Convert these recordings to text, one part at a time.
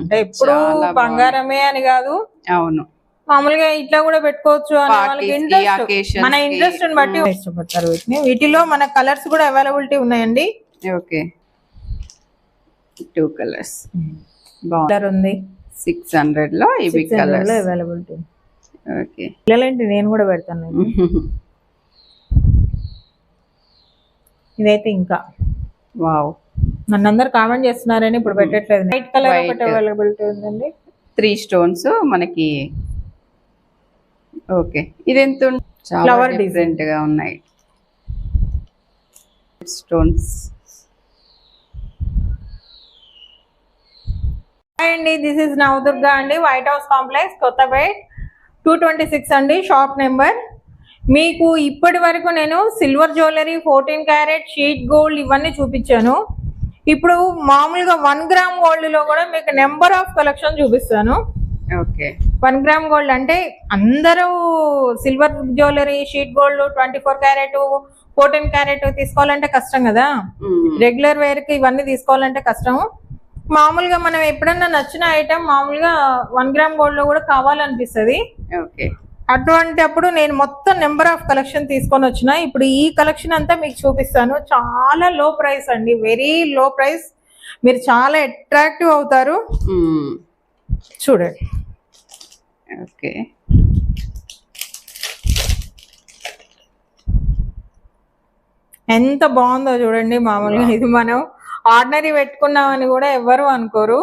అంటే ఇప్పుడు బంగారమే అని కాదు, అవును, మామూలుగా ఇట్లా కూడా పెట్టుకోవచ్చు అనే వాళ్ళకి ఇంట్రెస్ట్, మన ఇంట్రెస్ట్ బట్టి ఇష్టపడతారు వీటిని. వీటిలో మన కలర్స్ కూడా అవైలబిలిటీ ఉన్నాయండి. ఓకే, 2 కలర్స్ కలర్ ఉంది 600 లో. ఇవి కలర్స్ అవైలబిలిటీ. ఓకే, పిల్లలేంటి నేను కూడా పెడతాను. ఇదైతే ఇంకా వావ్, నన్ను అందరు కామెంట్ చేస్తున్నారని ఇప్పుడు పెట్టట్లేదు. వైట్ కలర్ ఒకటి అవైలబిలిటీ ఉందండి. 3 స్టోన్స్ మనకి. ఓకే, ఇది ఎంత? చాలా డిఫరెంట్ గా ఉన్నాయి స్టోన్స్. అండి దిస్ ఇస్ నవదుర్గా అండి, వైట్ హౌస్ కాంప్లెక్స్, కొత్తపేట్, 226 అండి షాప్ నెంబర్. మీకు ఇప్పటి వరకు నేను silver jewellery, 14 carrot, sheet gold ఇవన్నీ చూపించాను. ఇప్పుడు మామూలుగా 1 గ్రామ్ గోల్డ్ లో కూడా మీకు నెంబర్ ఆఫ్ కలెక్షన్ చూపిస్తాను. ఓకే, 1 గ్రామ్ గోల్డ్ అంటే అందరూ silver jewellery, sheet gold, 24 carrot, 14 carrot తీసుకోవాలంటే కష్టం కదా. రెగ్యులర్ వేర్ కి ఇవన్నీ తీసుకోవాలంటే కష్టం. మామూలుగా మనం ఎప్పుడన్నా నచ్చిన ఐటమ్ మామూలుగా 1 గ్రామ్ గోల్డ్ లో కూడా కావాలనిపిస్తుంది. ఓకే, అటువంటి అప్పుడు నేను మొత్తం నెంబర్ ఆఫ్ కలెక్షన్ తీసుకొని వచ్చిన. ఇప్పుడు ఈ కలెక్షన్ అంతా మీకు చూపిస్తాను. చాలా లో ప్రైస్ అండి, వెరీ లో ప్రైస్. మీరు చాలా అట్రాక్టివ్ అవుతారు. చూడండి. ఓకే, ఎంత బాగుందో చూడండి. మామూలుగా ఇది మనం ఆర్డినరీ పెట్టుకున్నామని కూడా ఎవరు అనుకోరు.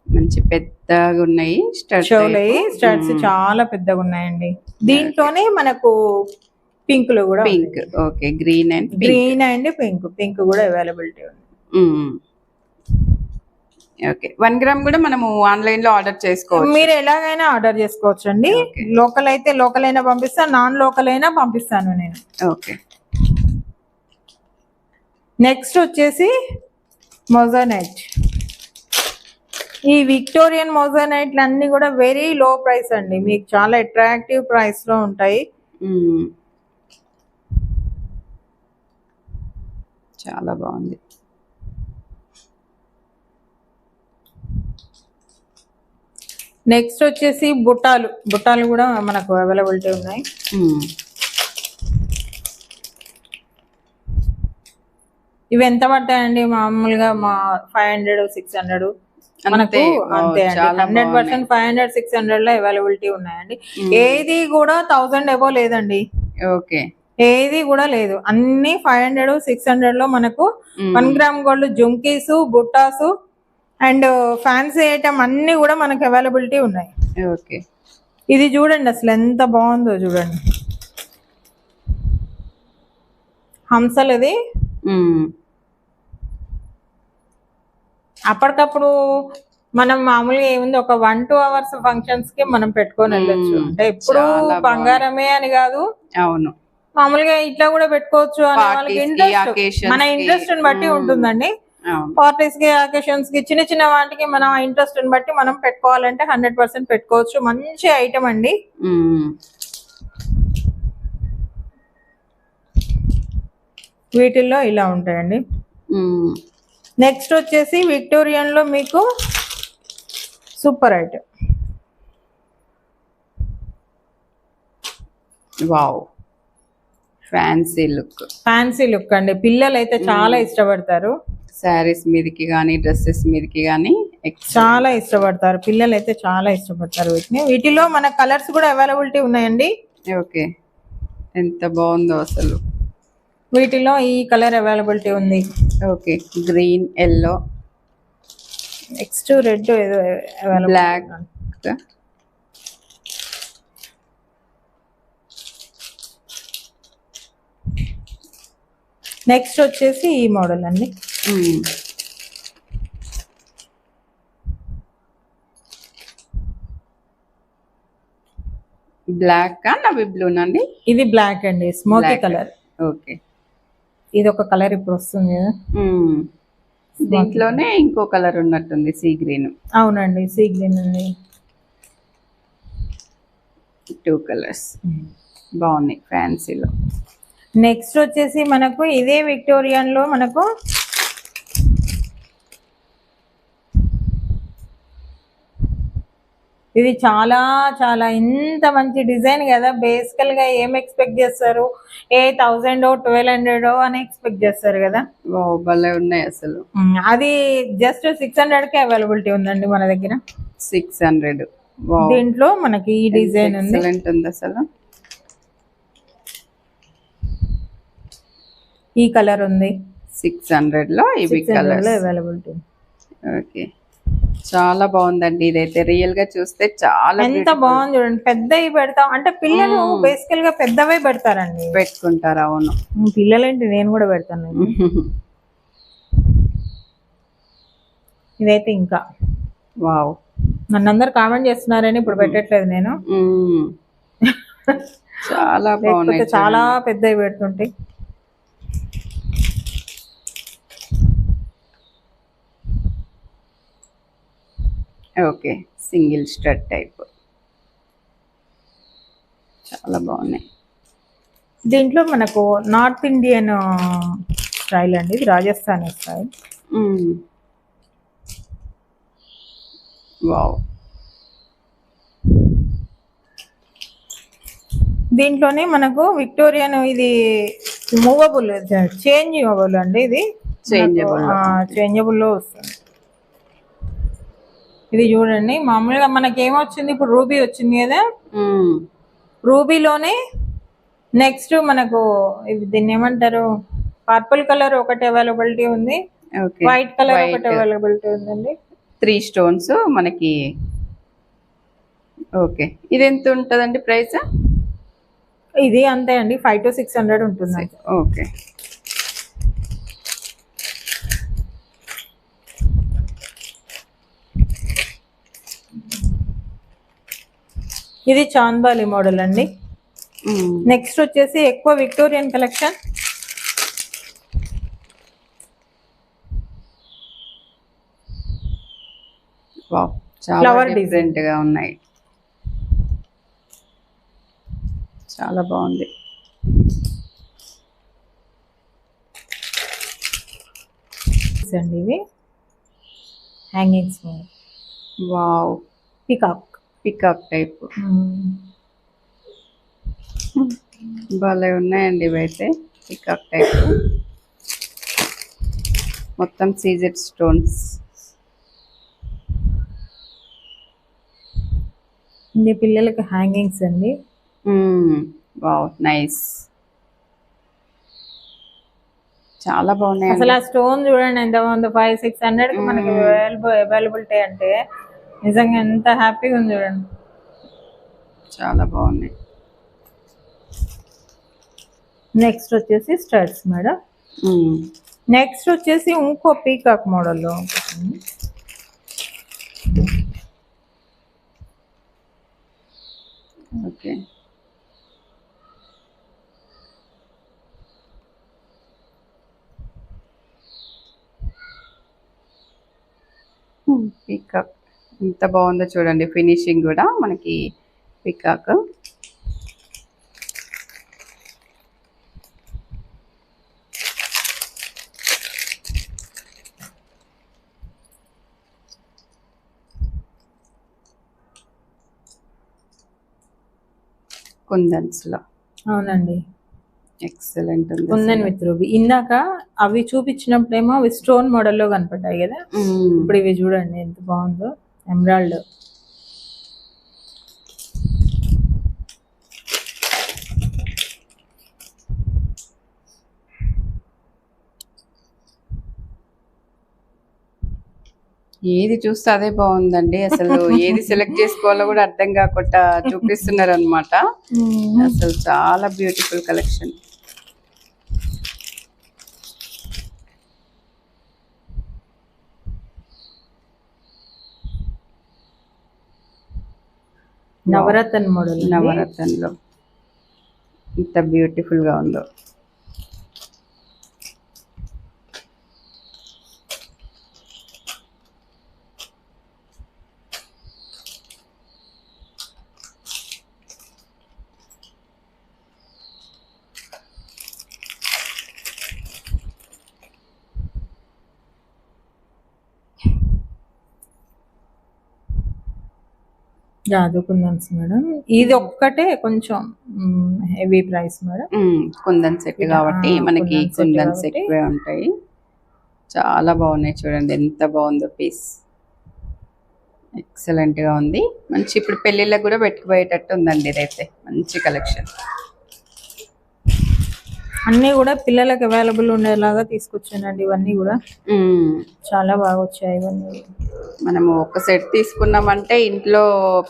మంచి పెద్దగా ఉన్నాయి స్టడ్స్, చాలా పెద్దగా ఉన్నాయండి. దీంట్లోనే మనకు పింక్ లో కూడా pink. Okay, green and pink కూడా అవైలబిలిటీ ఉంది. ఓకే, 1 గ్రామ్ కూడా మనము ఆన్లైన్ లో ఆర్డర్ చేసుకోవచ్చు. మీరు ఎలాగైనా ఆర్డర్ చేసుకోవచ్చు అండి. లోకల్ అయితే లోకల్ అయినా పంపిస్తాను, నాన్ లోకల్ అయినా పంపిస్తాను నేను. ఓకే, నెక్స్ట్ వచ్చేసి మొజానైట్. ఈ విక్టోరియన్ మొజానైట్లు అన్ని కూడా వెరీ లో ప్రైస్ అండి, మీకు చాలా అట్రాక్టివ్ ప్రైస్ లో ఉంటాయి. చాలా బాగుంది. నెక్స్ట్ వచ్చేసి బుట్టాలు కూడా మనకు అవైలబిలిటీ ఉన్నాయి. ఇవి ఎంత పడతాయండి? మామూలుగా 500, 600 మనకు అంతే అండి. 100% 500, 600 లో అవైలబిలిటీ ఉన్నాయండి. ఏది కూడా 1000 ఎబో లేదండి. ఓకే, ఏది కూడా లేదు, అన్ని 500, 600 లో మనకు 1 గ్రామ్ గోల్డ్ జుంకీస్, బుట్టాసు అండ్ ఫ్యాన్సీ ఐటమ్ అన్ని కూడా మనకు అవైలబిలిటీ ఉన్నాయి. ఓకే, ఇది చూడండి అసలు ఎంత బాగుందో చూడండి. హంసలది అప్పటికప్పుడు మనం మామూలుగా ఏముంది, ఒక 1-2 అవర్స్ ఫంక్షన్స్ కి మనం పెట్టుకొని వెళ్ళొచ్చు. అంటే ఇప్పుడు బంగారమే అని కాదు, అవును, మామూలుగా ఇట్లా కూడా పెట్టుకోవచ్చు అనే వాళ్ళకి ఇంట్రెస్ట్, మన ఇంట్రెస్ట్ బట్టి ఉంటుందండి. పార్టీస్ కి, అకేషన్స్ కి, చిన్న చిన్న వాటికి మన ఇంట్రెస్ట్ బట్టి మనం పెట్టుకోవాలంటే 100% పెట్టుకోవచ్చు. మంచి ఐటమ్ అండి. వీటిల్లో ఇలా ఉంటాయండి. నెక్స్ట్ వచ్చేసి విక్టోరియన్ లో మీకు super item. Wow, fancy look అండి. పిల్లలు అయితే చాలా ఇష్టపడతారు. శారీస్ మీదకి కానీ, డ్రెస్సెస్ మీదకి కానీ చాలా ఇష్టపడతారు. పిల్లలు అయితే చాలా ఇష్టపడతారు వీటిని. వీటిలో మన కలర్స్ కూడా అవైలబిలిటీ ఉన్నాయండి. ఓకే, ఎంత బాగుందో అసలు. వీటిలో ఈ కలర్ అవైలబిలిటీ ఉంది. Okay, green, yellow, next red, ఏదో బ్లాక్. నెక్స్ట్ వచ్చేసి ఈ మోడల్ అండి. బ్లాక్ నవీ బ్లూ నండి. ఇది బ్లాక్ అండి, స్మోకీ కలర్. ఓకే, ఇది ఒక కలర్ ఇప్పుడు వస్తుంది కదా. దీంట్లోనే ఇంకో కలర్ ఉన్నట్టుంది, సీ గ్రీన్. అవునండి, సీ గ్రీన్ ఉంది. 2 కలర్స్ బాగున్నాయి ఫ్యాన్సీలో. నెక్స్ట్ వచ్చేసి మనకు ఇదే విక్టోరియన్ లో మనకు ఇది చాలా చాలా ఇంత మంచి డిజైన్ కదా. బేసికల్ గా ఏం ఎక్స్పెక్ట్ చేస్తారు? 1000 1200 అని ఎక్స్పెక్ట్ చేస్తారు కదా. వావ్ భలే ఉన్నాయి అసలు. అది జస్ట్ 600 కే అవైలబిలిటీ ఉందండి మన దగ్గర. 600. వావ్ దీంట్లో మనకి ఈ డిజైన్ ఉంది. ఎక్సలెంట్ ఉంది అసలు. ఈ కలర్ ఉంది. 600 లో ఇవి 600 కలర్స్ లో అవైలబిలిటీ. ఓకే చాలా బాగుందండి. ఇదైతే రియల్ గా చూస్తే చాలా ఎంత బాగుంది చూడండి. పెద్దవి పెడతాం అంటే పిల్లలు బేసికల్ గా పెద్దవే పెడతారండి. పెట్టుకుంటారు. అవును పిల్లలేంటి, నేను కూడా పెడతాను. ఇదైతే ఇంకా వావ్ నన్ను అందరు కామెంట్ చేస్తున్నారని ఇప్పుడు పెట్టట్లేదు నేను. చాలా బాగున్నాయి. చాలా పెద్దవి పెడుతుంటాయి. ఓకే సింగిల్ స్టడ్ టైప్ చాలా బాగున్నాయి. దీంట్లో మనకు నార్త్ ఇండియన్ స్టైల్ అండి, ఇది రాజస్థానీ స్టైల్. వావ్ దీంట్లోనే మనకు విక్టోరియన్, ఇది మూవబుల్ చేంజబుల్ అండి. ఇది చేంజబుల్ లో వస్తుంది. ఇది చూడండి, మామూలుగా మనకి ఏమొచ్చింది ఇప్పుడు, రూబీ వచ్చింది కదా. రూబీలోనే నెక్స్ట్ మనకు దీన్ని ఏమంటారు, పర్పుల్ కలర్ ఒకటి అవైలబిలిటీ ఉంది, వైట్ కలర్ ఒకటి అవైలబిలిటీ ఉందండి. 3 స్టోన్స్ మనకి. ఓకే ఇది ఎంత ఉంటుందండి ప్రైస్? ఇది అంతే అండి, 500 to 600 ఉంటుంది. ఓకే ఇది చాంద్బాలి మోడల్ అండి. నెక్స్ట్ వచ్చేసి ఎక్కువ విక్టోరియన్ కలెక్షన్. చాలా డిఫరెంట్ గా ఉన్నాయి. చాలా బాగుంది. అండి ఇవి హ్యాంగింగ్స్. వావ్ పికాక్ టైప్ భలే ఉన్నాయండి ఇవైతే. పికాక్ టైప్ మొత్తం సీజెడ్ స్టోన్స్. ఇది పిల్లలకి హ్యాంగింగ్స్ అండి. Wow nice. చాలా బాగున్నాయి అసలు ఆ స్టోన్ చూడండి ఎంత బాగుందో. 500-600 కి మనకి అవైలబిలిటీ అంటే నిజంగా ఎంత హ్యాపీగా ఉంది చూడండి. చాలా బాగున్నాయి. నెక్స్ట్ వచ్చేసి స్టడ్స్ మేడం. నెక్స్ట్ వచ్చేసి ఇంకో పీకాక్ మోడల్లో. ఓకే పికాక్ ఎంత బాగుందో చూడండి. ఫినిషింగ్ కూడా మనకి పికాక్. కుందన్స్ లో. అవునండి ఎక్సలెంట్ ఉంది. Kundan with ruby. ఇందాక అవి చూపించినప్పుడేమో అవి స్టోన్ మోడల్లో కనపడ్డాయి కదా. ఇప్పుడు ఇవి చూడండి ఎంత బాగుందో. ఎమరాల్డ్. ఏది చూస్తే అదే బాగుందండి. అసలు ఏది సెలెక్ట్ చేసుకోవాలో కూడా అర్థం కాకుండా చూపిస్తున్నారు అనమాట. అసలు చాలా బ్యూటిఫుల్ కలెక్షన్. నవరత్న మోడల్. నవరత్నంలో ఇంత బ్యూటిఫుల్ గా ఉందో. జాదు కుందన్స్ మేడం. ఇది ఒక్కటే కొంచెం heavy price madam. Kundan set కాబట్టి మనకి కుందన్ set కుందన్స్ కాబట్టి. ఎక్కువే ఉంటాయి. చాలా బాగున్నాయి చూడండి, ఎంత బాగుందో పీస్. ఎక్సలెంట్ గా ఉంది. మంచి ఇప్పుడు పెళ్ళిళ్ళకి కూడా పెట్టుకుపోయేటట్టు ఉందండి. ఇదైతే మంచి కలెక్షన్. అన్నీ కూడా పిల్లలకు అవైలబుల్ ఉండేలాగా తీసుకొచ్చానండి. ఇవన్నీ కూడా చాలా బాగా వచ్చాయి ఇవన్నీ. మనము ఒక సెట్ తీసుకున్నామంటే ఇంట్లో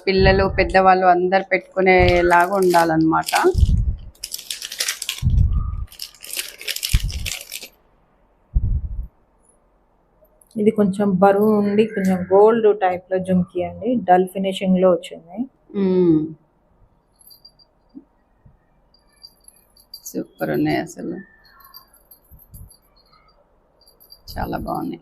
పిల్లలు పెద్దవాళ్ళు అందరు పెట్టుకునేలాగా ఉండాలన్నమాట. ఇది కొంచెం బరువు ఉండి కొంచెం గోల్డ్ టైప్ లో జుమ్కీ అండి. డల్ ఫినిషింగ్ లో వచ్చింది. సూపర్ ఉన్నాయి అసలు, చాలా బాగున్నాయి.